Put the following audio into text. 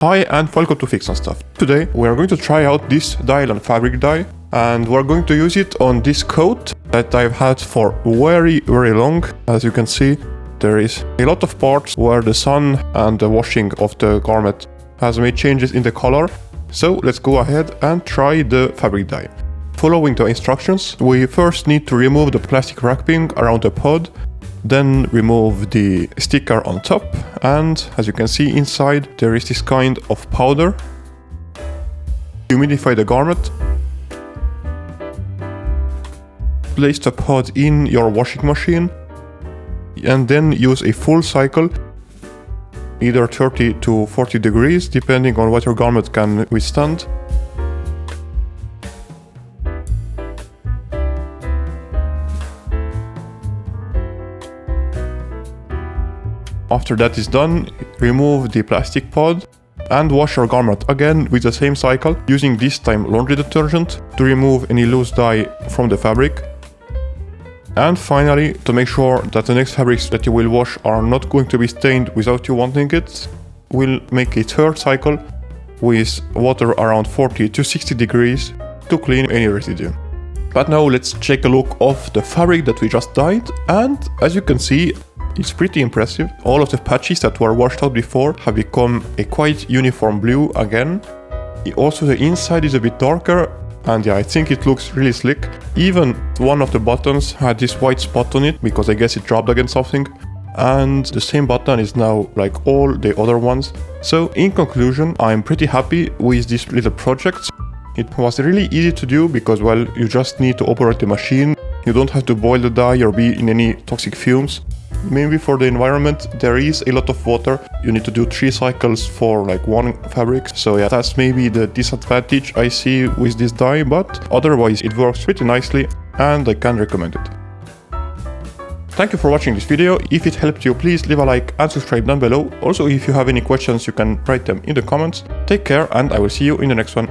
Hi and welcome to Fix and Stuff. Today we are going to try out this Dylon fabric dye and we're going to use it on this coat that I've had for very long. As you can see, there is a lot of parts where the sun and the washing of the garment has made changes in the color. So let's go ahead and try the fabric dye. Following the instructions, we first need to remove the plastic wrapping around the pod, then remove the sticker on top, and as you can see inside there is this kind of powder. Humidify the garment. Place the pod in your washing machine and then use a full cycle, either 30 to 40 degrees depending on what your garment can withstand. After that is done, remove the plastic pod and wash your garment again with the same cycle, using this time laundry detergent to remove any loose dye from the fabric. And finally, to make sure that the next fabrics that you will wash are not going to be stained without you wanting it, we'll make a third cycle with water around 40 to 60 degrees to clean any residue. But now let's take a look of the fabric that we just dyed, and as you can see, it's pretty impressive. All of the patches that were washed out before have become a quite uniform blue again. Also the inside is a bit darker, and yeah, I think it looks really slick. Even one of the buttons had this white spot on it because I guess it dropped against something, and the same button is now like all the other ones. So in conclusion, I'm pretty happy with this little project. It was really easy to do because, well, you just need to operate the machine. You don't have to boil the dye or be in any toxic fumes. Maybe for the environment there is a lot of water. You need to do 3 cycles for like one fabric. So yeah, that's maybe the disadvantage I see with this dye, but otherwise it works pretty nicely and I can recommend it. Thank you for watching this video. If it helped you, please leave a like and subscribe down below. Also, if you have any questions, you can write them in the comments. Take care and I will see you in the next one.